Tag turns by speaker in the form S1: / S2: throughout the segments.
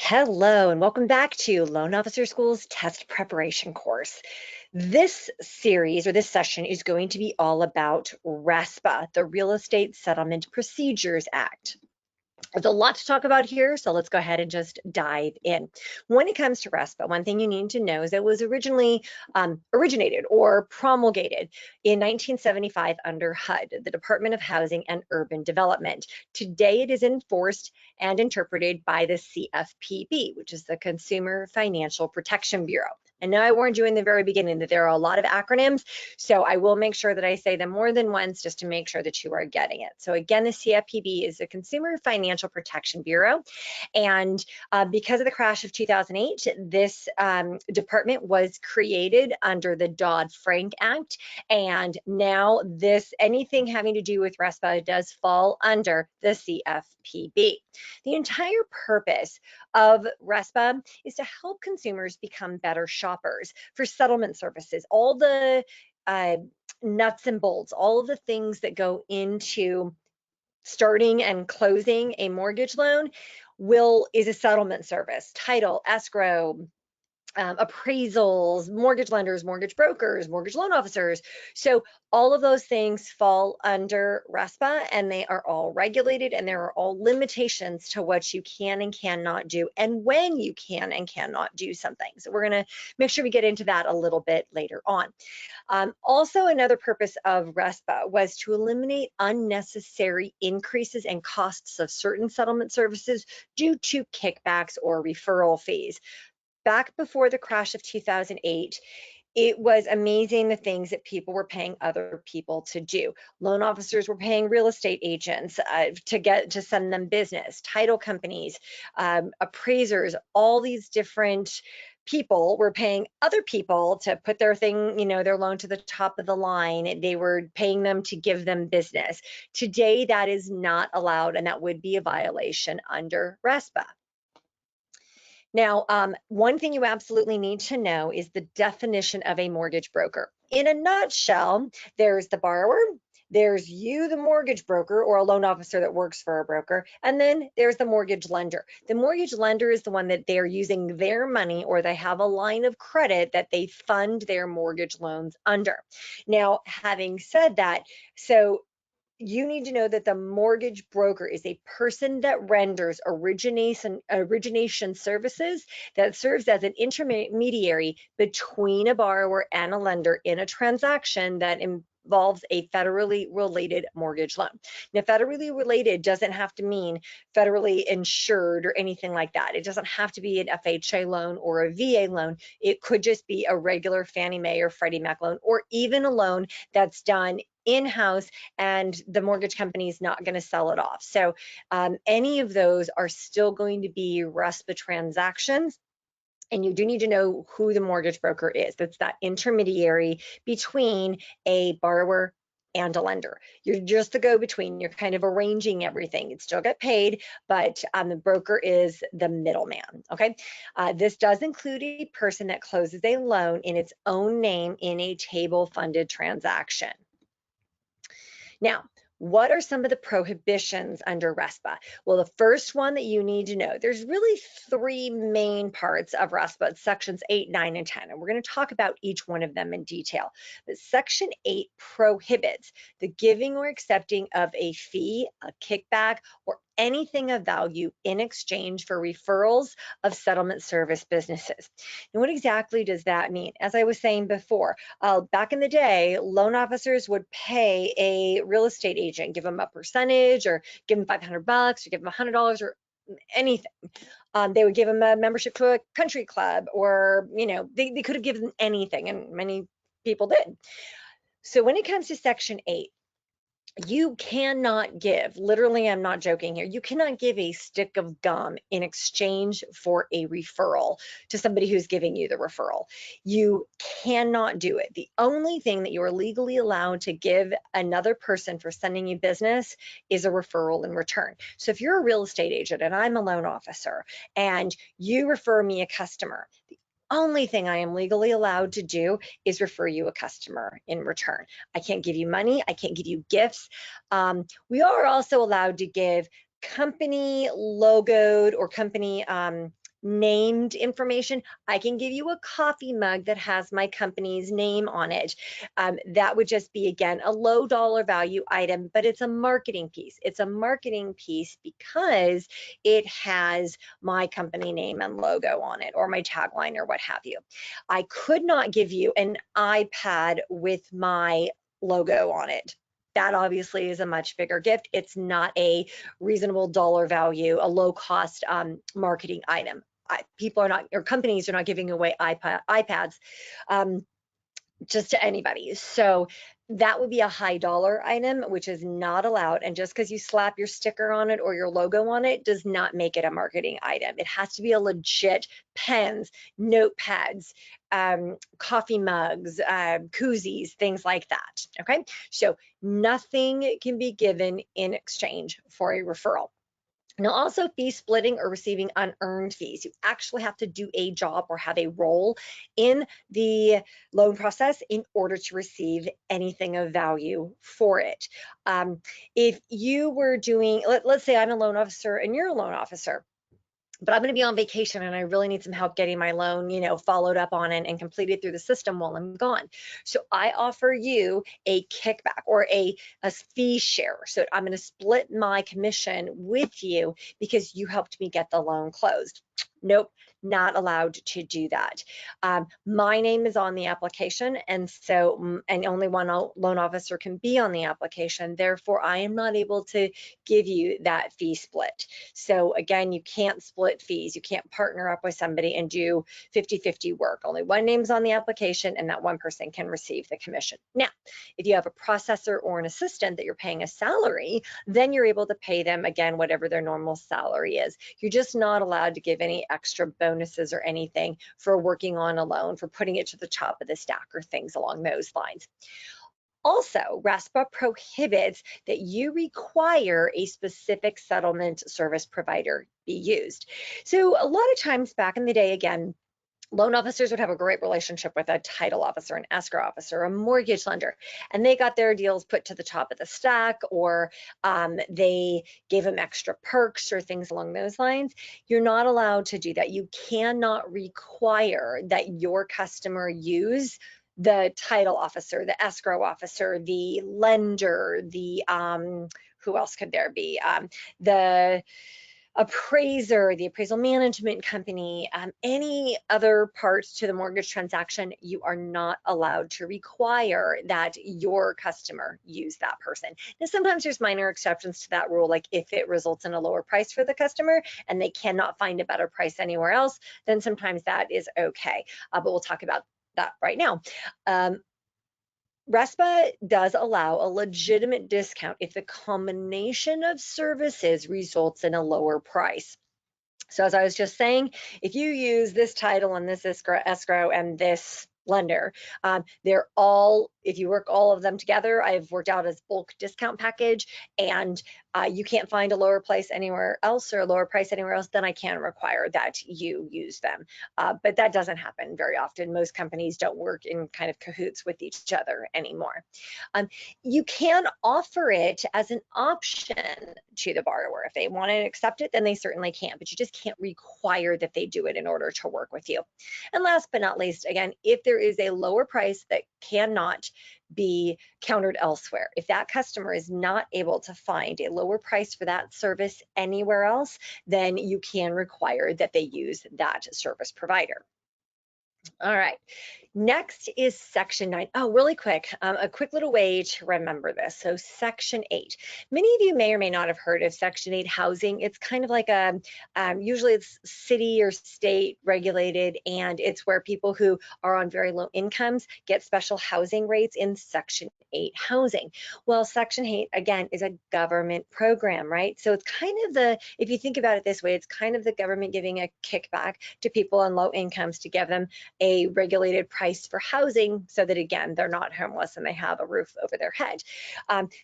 S1: Hello, and welcome back to Loan Officer School's test preparation course. This series or this session is going to be all about RESPA, the Real Estate Settlement Procedures Act. There's a lot to talk about here, so let's go ahead and just dive in. When it comes to RESPA, one thing you need to know is it was originally originated or promulgated in 1975 under HUD, the Department of Housing and Urban Development. Today, it is enforced and interpreted by the CFPB, which is the Consumer Financial Protection Bureau. I know I warned you in the very beginning that there are a lot of acronyms, so I will make sure that I say them more than once just to make sure that you are getting it. So again, the CFPB is the Consumer Financial Protection Bureau. And because of the crash of 2008, this department was created under the Dodd-Frank Act. And now anything having to do with RESPA does fall under the CFPB. The entire purpose of RESPA is to help consumers become better shoppers for settlement services, all the nuts and bolts, all of the things that go into starting and closing a mortgage loan is a settlement service: title, escrow, appraisals, mortgage lenders, mortgage brokers, mortgage loan officers. So all of those things fall under RESPA, and they are all regulated, and there are all limitations to what you can and cannot do and when you can and cannot do something. So we're going to make sure we get into that a little bit later on. Also, another purpose of RESPA was to eliminate unnecessary increases in costs of certain settlement services due to kickbacks or referral fees. Back before the crash of 2008, it was amazing the things that people were paying other people to do. Loan officers were paying real estate agents to send them business, title companies, appraisers, all these different people were paying other people to put their their loan to the top of the line. They were paying them to give them business. Today, that is not allowed, and that would be a violation under RESPA. Now, one thing you absolutely need to know is the definition of a mortgage broker. In a nutshell, there's the borrower, there's you, the mortgage broker, or a loan officer that works for a broker, and then there's the mortgage lender. The mortgage lender is the one that they're using their money, or they have a line of credit that they fund their mortgage loans under. Now, having said that, you need to know that the mortgage broker is a person that renders origination services, that serves as an intermediary between a borrower and a lender in a transaction that involves a federally related mortgage loan. Now, federally related doesn't have to mean federally insured or anything like that. It doesn't have to be an FHA loan or a VA loan. It could just be a regular Fannie Mae or Freddie Mac loan, or even a loan that's done in-house and the mortgage company is not going to sell it off. So any of those are still going to be RESPA transactions. And you do need to know who the mortgage broker is. That's that intermediary between a borrower and a lender. You're just the go-between. You're kind of arranging everything. You still get paid, but the broker is the middleman, okay? This does include a person that closes a loan in its own name in a table-funded transaction. Now, what are some of the prohibitions under RESPA? Well, the first one that you need to know, there's really three main parts of RESPA, sections 8, 9, and 10, and we're going to talk about each one of them in detail. But section 8 prohibits the giving or accepting of a fee, a kickback, or anything of value in exchange for referrals of settlement service businesses. And what exactly does that mean? As I was saying before, back in the day, loan officers would pay a real estate agent, give them a percentage, or give them $500, or give them $100, or anything. They would give them a membership to a country club, or they could have given anything, and many people did. So when it comes to section 8, you cannot give, literally, I'm not joking here, you cannot give a stick of gum in exchange for a referral to somebody who's giving you the referral. You cannot do it. The only thing that you are legally allowed to give another person for sending you business is a referral in return. So if you're a real estate agent and I'm a loan officer and you refer me a customer, the only thing I am legally allowed to do is refer you a customer in return. I can't give you money. I can't give you gifts. We are also allowed to give company logoed or company named information, I can give you a coffee mug that has my company's name on it. That would just be, again, a low dollar value item, but it's a marketing piece. It's a marketing piece because it has my company name and logo on it, or my tagline, or what have you. I could not give you an iPad with my logo on it. That obviously is a much bigger gift. It's not a reasonable dollar value, a low cost marketing item. People are not, or companies are not giving away iPads just to anybody. So that would be a high dollar item, which is not allowed. And just because you slap your sticker on it or your logo on it does not make it a marketing item. It has to be a legit pens, notepads, coffee mugs, koozies, things like that. Okay, so nothing can be given in exchange for a referral. Now, also fee splitting or receiving unearned fees. You actually have to do a job or have a role in the loan process in order to receive anything of value for it. If you were doing, let's say I'm a loan officer and you're a loan officer, but I'm going to be on vacation and I really need some help getting my loan, followed up on and completed through the system while I'm gone. So I offer you a kickback or a fee share. So I'm going to split my commission with you because you helped me get the loan closed. Nope, not allowed to do that. My name is on the application, and only one loan officer can be on the application. Therefore, I am not able to give you that fee split. So again, you can't split fees. You can't partner up with somebody and do 50-50 work. Only one name's on the application, and that one person can receive the commission. Now, if you have a processor or an assistant that you're paying a salary, then you're able to pay them, again, whatever their normal salary is. You're just not allowed to give any extra bonuses or anything for working on a loan, for putting it to the top of the stack, or things along those lines. Also, RESPA prohibits that you require a specific settlement service provider be used. So a lot of times back in the day, again, loan officers would have a great relationship with a title officer, an escrow officer, a mortgage lender, and they got their deals put to the top of the stack, or they gave them extra perks or things along those lines. You're not allowed to do that. You cannot require that your customer use the title officer, the escrow officer, the lender, the who else could there be? The appraiser, the appraisal management company, any other parts to the mortgage transaction. You are not allowed to require that your customer use that person. Now, sometimes there's minor exceptions to that rule, like if it results in a lower price for the customer and they cannot find a better price anywhere else, then sometimes that is okay. But we'll talk about that right now. RESPA does allow a legitimate discount if the combination of services results in a lower price. So as I was just saying, if you use this title and this escrow and this lender, they're all, if you work all of them together, I've worked out as bulk discount package, and you can't find a lower price anywhere else, or a lower price anywhere else, then I can require that you use them. But that doesn't happen very often. Most companies don't work in kind of cahoots with each other anymore. You can offer it as an option to the borrower. If they want to accept it, then they certainly can, but you just can't require that they do it in order to work with you. And last but not least, again, if there is a lower price that cannot be countered elsewhere, if that customer is not able to find a lower price for that service anywhere else, then you can require that they use that service provider. All right, next is Section 9. Oh, really quick, a quick little way to remember this. So Section 8. Many of you may or may not have heard of Section 8 housing. It's kind of like a, usually it's city or state regulated, and it's where people who are on very low incomes get special housing rates in Section 8 housing. Well, Section 8, again, is a government program, right? So it's kind of the, if you think about it this way, it's kind of the government giving a kickback to people on low incomes to give them a regulated price for housing, so that, again, they're not homeless and they have a roof over their head.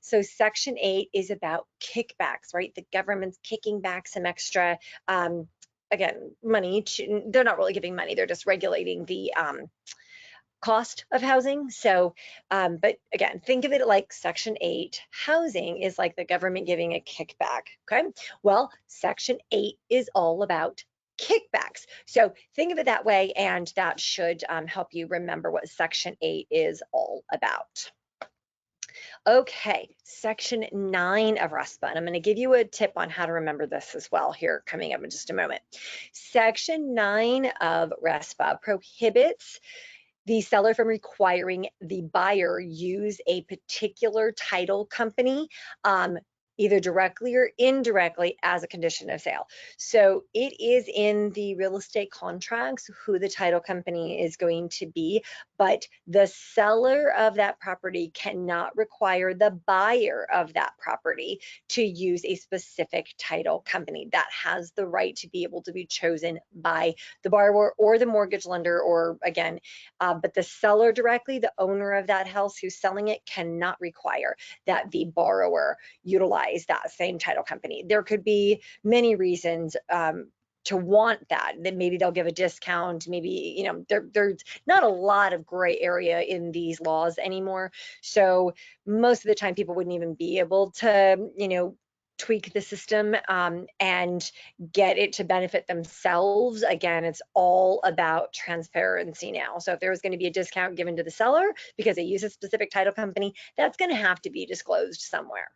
S1: So Section 8 is about kickbacks, right? The government's kicking back some extra, again, money. They're not really giving money, they're just regulating the cost of housing. So, but again, think of it like Section 8 housing is like the government giving a kickback, okay? Well, Section 8 is all about kickbacks. So think of it that way, and that should help you remember what Section 8 is all about. Okay, Section 9 of RESPA, and I'm going to give you a tip on how to remember this as well here coming up in just a moment. Section 9 of RESPA prohibits the seller from requiring the buyer use a particular title company, either directly or indirectly, as a condition of sale. So it is in the real estate contracts who the title company is going to be, but the seller of that property cannot require the buyer of that property to use a specific title company. That has the right to be able to be chosen by the borrower or the mortgage lender, or again, but the seller directly, the owner of that house who's selling it, cannot require that the borrower utilize that same title company. There could be many reasons to want that. Then maybe they'll give a discount. Maybe, you know, there's not a lot of gray area in these laws anymore. So most of the time people wouldn't even be able to, you know, tweak the system and get it to benefit themselves. Again, it's all about transparency now. So if there was going to be a discount given to the seller because they use a specific title company, that's going to have to be disclosed somewhere.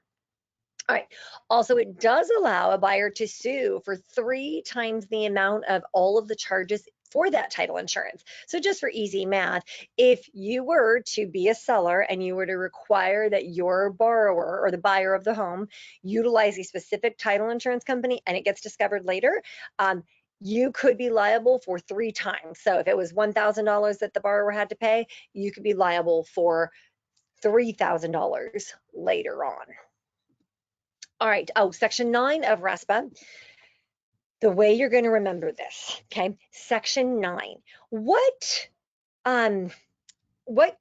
S1: All right. Also, it does allow a buyer to sue for 3 times the amount of all of the charges for that title insurance. So just for easy math, if you were to be a seller and you were to require that your borrower or the buyer of the home utilize a specific title insurance company and it gets discovered later, you could be liable for 3 times. So if it was $1,000 that the borrower had to pay, you could be liable for $3,000 later on. All right, Section 9 of RESPA, the way you're going to remember this, okay? Section 9, what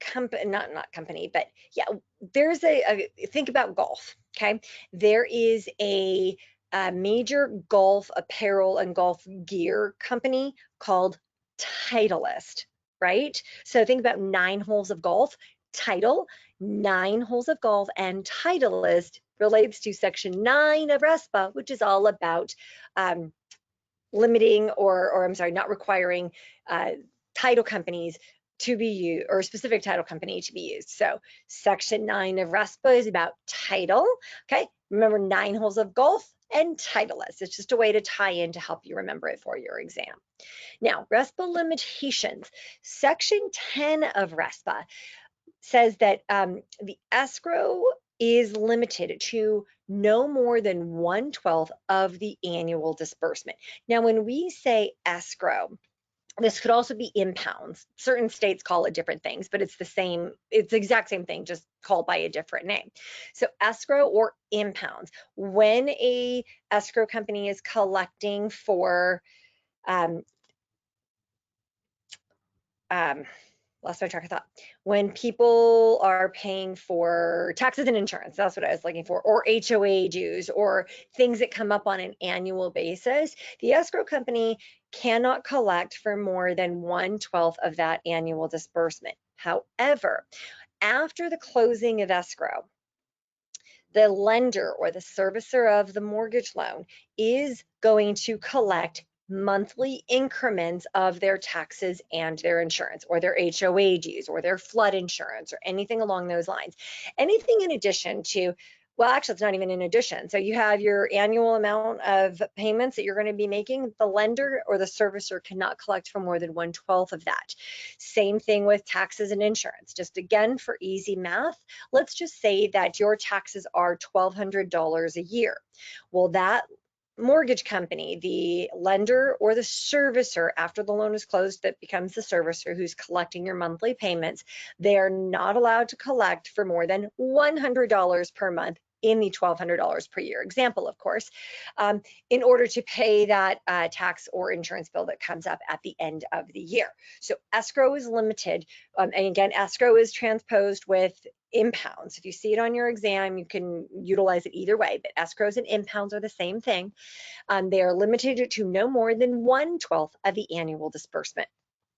S1: company, not company, but yeah, there's think about golf, okay? There is a major golf apparel and golf gear company called Titleist, right? So think about 9 holes of golf, title, 9 holes of golf, and Titleist relates to Section 9 of RESPA, which is all about limiting or I'm sorry, not requiring title companies to be used, or a specific title company to be used. So Section 9 of RESPA is about title, okay? Remember 9 holes of golf and Titleist. It's just a way to tie in to help you remember it for your exam. Now, RESPA limitations. Section 10 of RESPA says that the escrow is limited to no more than 1/12 of the annual disbursement. Now, when we say escrow, this could also be impounds. Certain states call it different things, but it's the exact same thing, just called by a different name. So escrow or impounds. When a escrow company is collecting for lost my track of thought. When people are paying for taxes and insurance, that's what I was looking for, or HOA dues, or things that come up on an annual basis, the escrow company cannot collect for more than 1/12 of that annual disbursement. However, after the closing of escrow, the lender or the servicer of the mortgage loan is going to collect monthly increments of their taxes and their insurance, or their HOA dues, or their flood insurance, or anything along those lines. Anything in addition to, well, actually, it's not even in addition. So you have your annual amount of payments that you're going to be making. The lender or the servicer cannot collect for more than 1/12 of that. Same thing with taxes and insurance. Just again, for easy math, let's just say that your taxes are $1,200 a year. Well, that mortgage company, the lender or the servicer, after the loan is closed, that becomes the servicer who's collecting your monthly payments, they are not allowed to collect for more than $100 per month in the $1,200 per year example, of course, in order to pay that tax or insurance bill that comes up at the end of the year. So escrow is limited. And again, escrow is transposed with impounds. If you see it on your exam, you can utilize it either way, but escrows and impounds are the same thing. They are limited to no more than 1/12 of the annual disbursement.